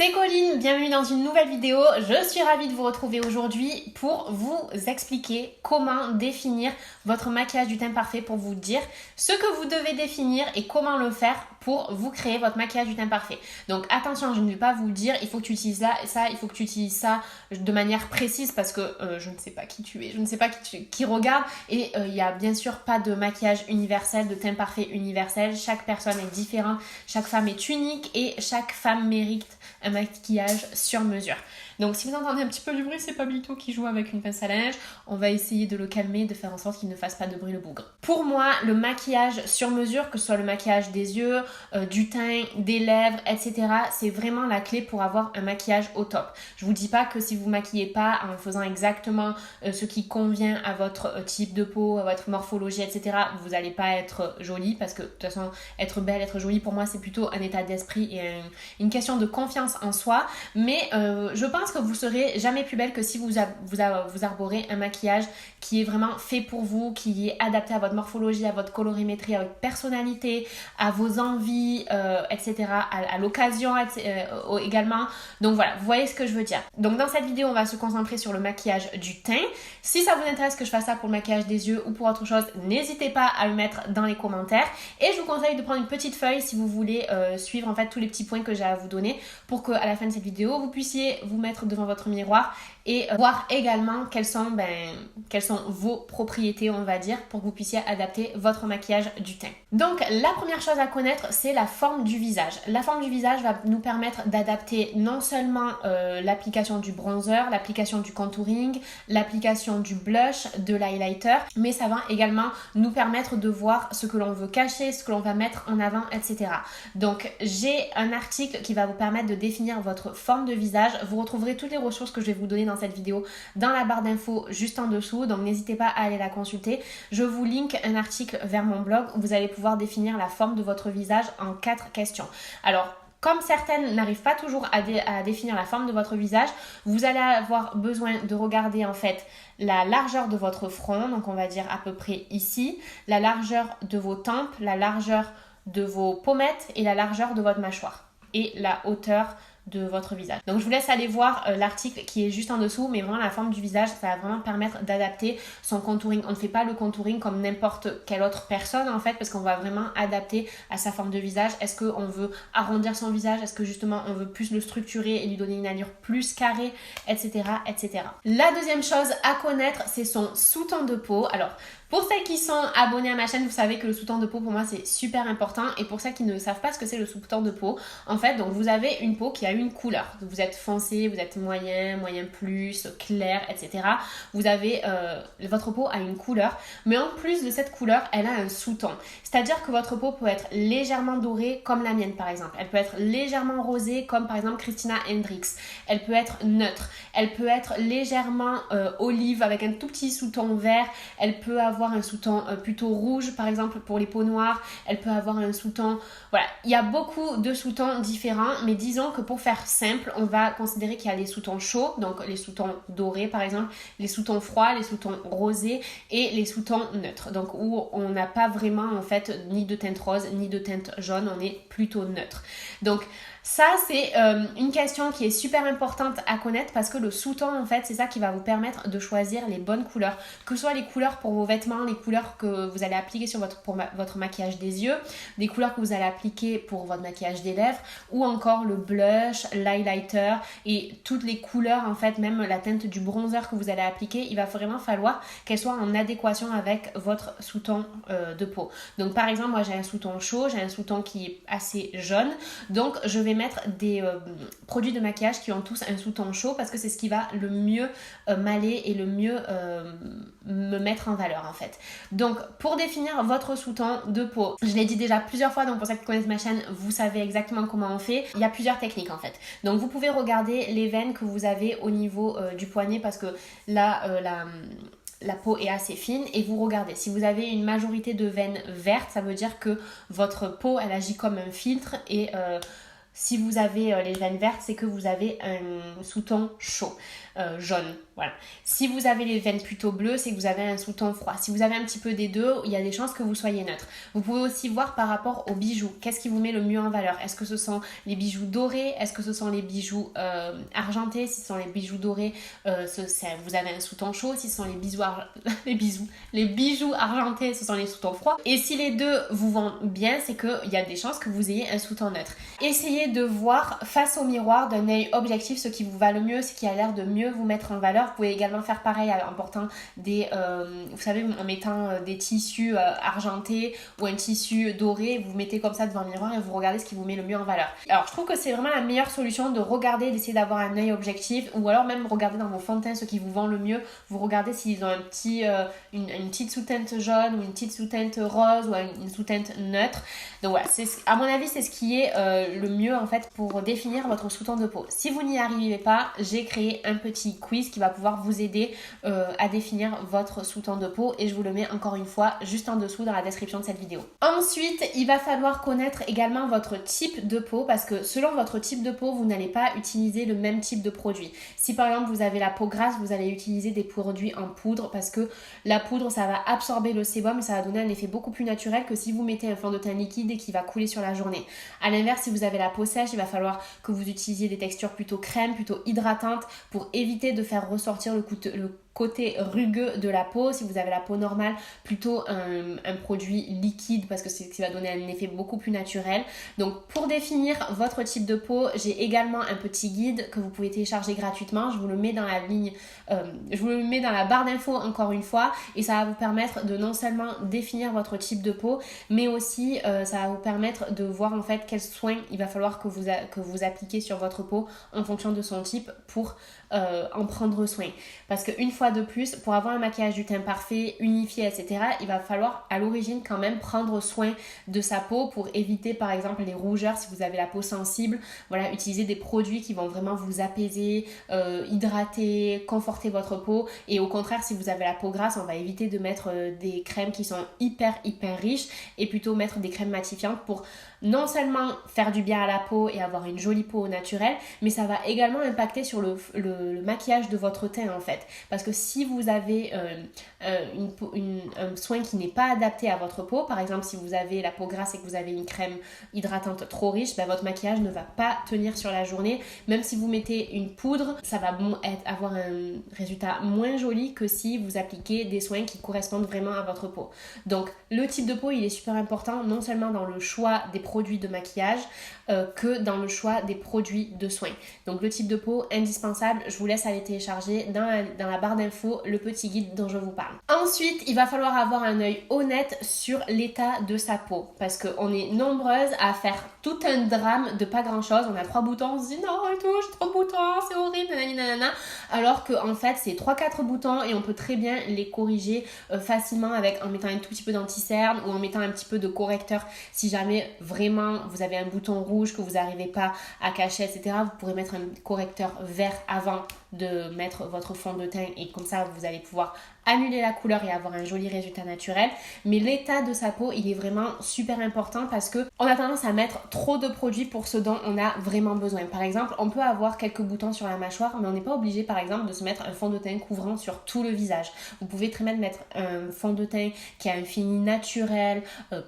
c'est Colline, bienvenue dans une nouvelle vidéo. Je suis ravie de vous retrouver aujourd'hui pour vous expliquer comment définir votre maquillage du teint parfait, pour vous dire ce que vous devez définir et comment le faire pour vous créer votre maquillage du teint parfait. Donc attention, je ne vais pas vous dire il faut que tu utilises ça, il faut que tu utilises ça de manière précise parce que je ne sais pas qui tu es, je ne sais pas qui regarde et il n'y a bien sûr pas de maquillage universel, de teint parfait universel. Chaque personne est différente, chaque femme est unique et chaque femme mérite un maquillage sur mesure. Donc si vous entendez un petit peu du bruit, c'est Pablito qui joue avec une pince à linge. On va essayer de le calmer, de faire en sorte qu'il ne fasse pas de bruit le bougre. Pour moi, le maquillage sur mesure, que ce soit le maquillage des yeux, du teint, des lèvres, etc., c'est vraiment la clé pour avoir un maquillage au top. Je vous dis pas que si vous maquillez pas en faisant exactement ce qui convient à votre type de peau, à votre morphologie, etc., vous n'allez pas être jolie, parce que de toute façon, être belle, être jolie, pour moi, c'est plutôt un état d'esprit et une question de confiance en soi. Mais je pense que vous serez jamais plus belle que si vous arborez un maquillage qui est vraiment fait pour vous, qui est adapté à votre morphologie, à votre colorimétrie, à votre personnalité, à vos envies, etc., à l'occasion également. Donc voilà, vous voyez ce que je veux dire. Donc dans cette vidéo, on va se concentrer sur le maquillage du teint. Si ça vous intéresse que je fasse ça pour le maquillage des yeux ou pour autre chose, n'hésitez pas à le mettre dans les commentaires. Et je vous conseille de prendre une petite feuille si vous voulez suivre en fait tous les petits points que j'ai à vous donner pour qu'à la fin de cette vidéo, vous puissiez vous mettre devant votre miroir et voir également quelles sont vos propriétés, on va dire, pour que vous puissiez adapter votre maquillage du teint. Donc la première chose à connaître, c'est la forme du visage. La forme du visage va nous permettre d'adapter non seulement l'application du bronzer, l'application du contouring, l'application du blush, de l'highlighter, mais ça va également nous permettre de voir ce que l'on veut cacher, ce que l'on va mettre en avant, etc. Donc j'ai un article qui va vous permettre de définir votre forme de visage. Vous retrouverez toutes les ressources que je vais vous donner dans cette vidéo dans la barre d'infos juste en dessous, donc n'hésitez pas à aller la consulter. Je vous link un article vers mon blog où vous allez pouvoir définir la forme de votre visage en 4 questions. Alors, comme certaines n'arrivent pas toujours à définir la forme de votre visage, vous allez avoir besoin de regarder en fait la largeur de votre front, donc on va dire à peu près ici, la largeur de vos tempes, la largeur de vos pommettes et la largeur de votre mâchoire et la hauteur de votre visage. Donc je vous laisse aller voir l'article qui est juste en dessous, mais vraiment la forme du visage, ça va vraiment permettre d'adapter son contouring. On ne fait pas le contouring comme n'importe quelle autre personne en fait, parce qu'on va vraiment adapter à sa forme de visage. Est-ce qu'on veut arrondir son visage? Est-ce que justement on veut plus le structurer et lui donner une allure plus carrée, etc., etc. La deuxième chose à connaître, c'est son sous-ton de peau. Alors pour celles qui sont abonnées à ma chaîne, vous savez que le sous-ton de peau pour moi c'est super important, et pour celles qui ne savent pas ce que c'est le sous-ton de peau, en fait, donc vous avez une peau qui a une couleur. Vous êtes foncé, vous êtes moyen, moyen plus, clair, etc. Vous avez, votre peau a une couleur, mais en plus de cette couleur, elle a un sous-ton. C'est-à-dire que votre peau peut être légèrement dorée comme la mienne par exemple. Elle peut être légèrement rosée comme par exemple Christina Hendricks. Elle peut être neutre. Elle peut être légèrement olive avec un tout petit sous-ton vert. Elle peut avoir un sous-ton plutôt rouge par exemple pour les peaux noires. Elle peut avoir un sous-ton... Voilà, il y a beaucoup de sous-tons différents, mais disons que pour faire simple, on va considérer qu'il y a les sous-tons chauds, donc les sous-tons dorés par exemple, les sous-tons froids, les sous-tons rosés et les sous-tons neutres. Donc où on n'a pas vraiment en fait ni de teinte rose ni de teinte jaune, on est plutôt neutre. Donc ça, c'est une question qui est super importante à connaître, parce que le sous-ton, en fait, c'est ça qui va vous permettre de choisir les bonnes couleurs. Que ce soit les couleurs pour vos vêtements, les couleurs que vous allez appliquer sur votre maquillage des yeux, des couleurs que vous allez appliquer pour votre maquillage des lèvres, ou encore le blush, l'highlighter et toutes les couleurs, en fait, même la teinte du bronzer que vous allez appliquer, il va vraiment falloir qu'elle soit en adéquation avec votre sous-ton de peau. Donc, par exemple, moi, j'ai un sous-ton chaud, j'ai un sous-ton qui est assez jaune, donc je vais mettre des produits de maquillage qui ont tous un sous-ton chaud, parce que c'est ce qui va le mieux m'aller et le mieux me mettre en valeur en fait. Donc pour définir votre sous-ton de peau, je l'ai dit déjà plusieurs fois, donc pour ceux qui connaissent ma chaîne, vous savez exactement comment on fait. Il y a plusieurs techniques en fait. Donc vous pouvez regarder les veines que vous avez au niveau du poignet, parce que là la peau est assez fine, et vous regardez. Si vous avez une majorité de veines vertes, ça veut dire que votre peau elle agit comme un filtre, et Si vous avez les veines vertes, c'est que vous avez un sous-ton chaud, jaune, voilà. Si vous avez les veines plutôt bleues, c'est que vous avez un sous-ton froid. Si vous avez un petit peu des deux, il y a des chances que vous soyez neutre. Vous pouvez aussi voir par rapport aux bijoux, qu'est-ce qui vous met le mieux en valeur. Est-ce que ce sont les bijoux dorés? Est-ce que ce sont les bijoux argentés? Si ce sont les bijoux dorés, vous avez un sous-ton chaud. Si ce sont les bijoux argentés, ce sont les sous-tons froids. Et si les deux vous vont bien, c'est qu'il y a des chances que vous ayez un sous-ton neutre. Essayez de voir face au miroir d'un œil objectif ce qui vous va le mieux, ce qui a l'air de mieux vous mettre en valeur. Vous pouvez également faire pareil en portant vous savez, en mettant des tissus argentés ou un tissu doré. Vous mettez comme ça devant le miroir et vous regardez ce qui vous met le mieux en valeur. Alors je trouve que c'est vraiment la meilleure solution de regarder, d'essayer d'avoir un œil objectif, ou alors même regarder dans vos fonds de teint ce qui vous vend le mieux. Vous regardez s'ils ont une petite sous-teinte jaune ou une petite sous-teinte rose ou une sous-teinte neutre. Donc voilà, à mon avis c'est ce qui est le mieux en fait pour définir votre sous-ton de peau. Si vous n'y arrivez pas, j'ai créé un petit quiz qui va pouvoir vous aider à définir votre sous-ton de peau, et je vous le mets encore une fois juste en dessous dans la description de cette vidéo. Ensuite, il va falloir connaître également votre type de peau, parce que selon votre type de peau, vous n'allez pas utiliser le même type de produit. Si par exemple vous avez la peau grasse, vous allez utiliser des produits en poudre, parce que la poudre ça va absorber le sébum et ça va donner un effet beaucoup plus naturel que si vous mettez un fond de teint liquide et qui va couler sur la journée. À l'inverse, si vous avez la peau sèche, il va falloir que vous utilisiez des textures plutôt crème, plutôt hydratantes, pour éviter de faire ressortir le côté rugueux de la peau. Si vous avez la peau normale, plutôt un produit liquide, parce que c'est ce qui va donner un effet beaucoup plus naturel. Donc pour définir votre type de peau, j'ai également un petit guide que vous pouvez télécharger gratuitement. Je vous le mets dans la barre d'infos encore une fois, et ça va vous permettre de non seulement définir votre type de peau, mais aussi ça va vous permettre de voir en fait quels soins il va falloir que vous appliquez sur votre peau en fonction de son type pour en prendre soin. Parce qu'une fois de plus, pour avoir un maquillage du teint parfait, unifié, etc., il va falloir à l'origine quand même prendre soin de sa peau pour éviter par exemple les rougeurs. Si vous avez la peau sensible, voilà, utilisez des produits qui vont vraiment vous apaiser, hydrater, conforter votre peau. Et au contraire, si vous avez la peau grasse, on va éviter de mettre des crèmes qui sont hyper riches, et plutôt mettre des crèmes matifiantes pour non seulement faire du bien à la peau et avoir une jolie peau au naturel, mais ça va également impacter sur le maquillage de votre teint en fait. Parce que si vous avez un soin qui n'est pas adapté à votre peau, par exemple si vous avez la peau grasse et que vous avez une crème hydratante trop riche, votre maquillage ne va pas tenir sur la journée. Même si vous mettez une poudre, ça va avoir un résultat moins joli que si vous appliquez des soins qui correspondent vraiment à votre peau. Donc le type de peau il est super important, non seulement dans le choix des produits de maquillage que dans le choix des produits de soins. Donc le type de peau indispensable, je vous laisse aller télécharger dans la barre d'infos le petit guide dont je vous parle. Ensuite, il va falloir avoir un œil honnête sur l'état de sa peau, parce qu'on est nombreuses à faire tout un drame de pas grand chose. On a 3 boutons, on se dit non et tout, j'ai trop de boutons, c'est horrible, nanana, alors que en fait c'est 3-4 boutons et on peut très bien les corriger facilement en mettant un tout petit peu d'anti-cerne ou en mettant un petit peu de correcteur. Si jamais vraiment vous avez un bouton rouge que vous n'arrivez pas à cacher, etc., vous pourrez mettre un correcteur vert avant de mettre votre fond de teint, et comme ça vous allez pouvoir annuler la couleur et avoir un joli résultat naturel. Mais l'état de sa peau il est vraiment super important, parce que on a tendance à mettre trop de produits pour ce dont on a vraiment besoin. Par exemple, on peut avoir quelques boutons sur la mâchoire, mais on n'est pas obligé par exemple de se mettre un fond de teint couvrant sur tout le visage. Vous pouvez très bien mettre un fond de teint qui a un fini naturel,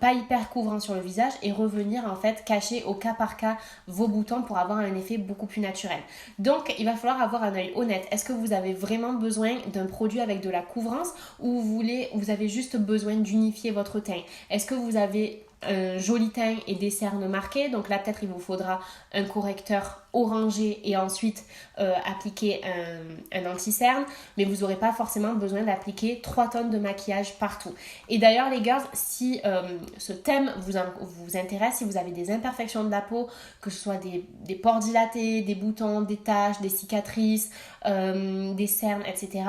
pas hyper couvrant sur le visage, et revenir en fait cacher au cas par cas vos boutons pour avoir un effet beaucoup plus naturel. Donc il va falloir avoir un œil honnête. Est-ce que vous avez vraiment besoin d'un produit avec de la couvrance, ou vous avez juste besoin d'unifier votre teint? Est-ce que vous avez un joli teint et des cernes marquées? Donc là peut-être il vous faudra un correcteur orangé et ensuite appliquer un anti-cerne, mais vous n'aurez pas forcément besoin d'appliquer 3 tonnes de maquillage partout. Et d'ailleurs les girls, si ce thème vous intéresse, si vous avez des imperfections de la peau, que ce soit des pores dilatés, des boutons, des taches, des cicatrices, des cernes, etc.,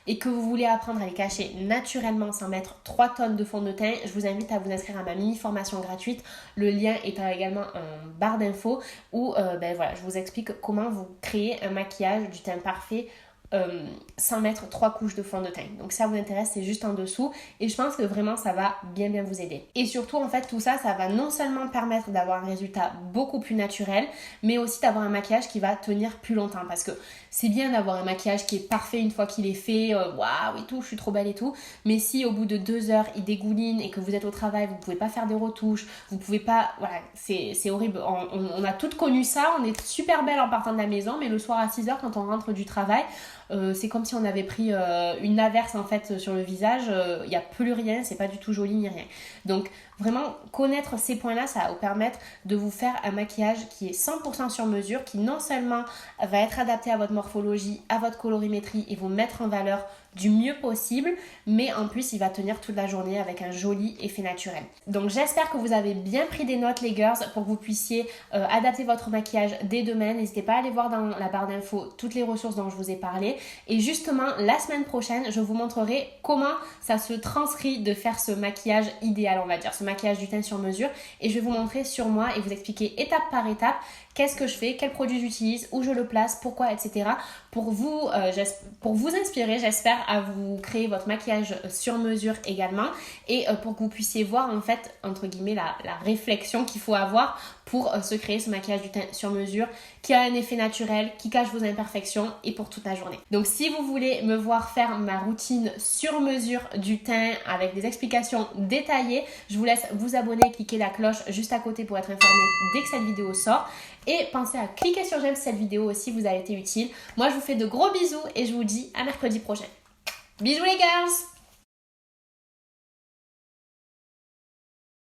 et que vous voulez apprendre à les cacher naturellement sans mettre 3 tonnes de fond de teint, je vous invite à vous inscrire à ma mini formation gratuite. Le lien est également en barre d'infos, où voilà, je vous explique comment vous créez un maquillage du teint parfait sans mettre 3 couches de fond de teint. Donc si ça vous intéresse, c'est juste en dessous et je pense que vraiment ça va bien vous aider. Et surtout en fait tout ça, ça va non seulement permettre d'avoir un résultat beaucoup plus naturel, mais aussi d'avoir un maquillage qui va tenir plus longtemps parce que c'est bien d'avoir un maquillage qui est parfait une fois qu'il est fait, waouh et tout, je suis trop belle et tout, mais si au bout de 2 heures il dégouline et que vous êtes au travail, vous pouvez pas faire des retouches, vous pouvez pas, voilà, c'est horrible. On a toutes connu ça, on est super belle en partant de la maison, mais le soir à 6 heures quand on rentre du travail, c'est comme si on avait pris une averse en fait sur le visage, il n'y a plus rien, c'est pas du tout joli ni rien. Donc vraiment connaître ces points-là, ça va vous permettre de vous faire un maquillage qui est 100% sur mesure, qui non seulement va être adapté à votre morphologie, à votre colorimétrie et vous mettre en valeur du mieux possible, mais en plus il va tenir toute la journée avec un joli effet naturel. Donc j'espère que vous avez bien pris des notes les girls pour que vous puissiez adapter votre maquillage dès demain. N'hésitez pas à aller voir dans la barre d'infos toutes les ressources dont je vous ai parlé et justement la semaine prochaine je vous montrerai comment ça se transcrit de faire ce maquillage idéal, on va dire, ce maquillage du teint sur mesure, et je vais vous montrer sur moi et vous expliquer étape par étape qu'est-ce que je fais, quel produit j'utilise, où je le place, pourquoi, etc. pour vous inspirer, j'espère, à vous créer votre maquillage sur mesure également et pour que vous puissiez voir en fait, entre guillemets, la réflexion qu'il faut avoir pour se créer ce maquillage du teint sur mesure qui a un effet naturel, qui cache vos imperfections et pour toute la journée. Donc si vous voulez me voir faire ma routine sur mesure du teint avec des explications détaillées, je vous laisse vous abonner, cliquer la cloche juste à côté pour être informé dès que cette vidéo sort. Et pensez à cliquer sur j'aime si cette vidéo aussi vous a été utile. Moi je vous fais de gros bisous et je vous dis à mercredi prochain. Bisous les girls!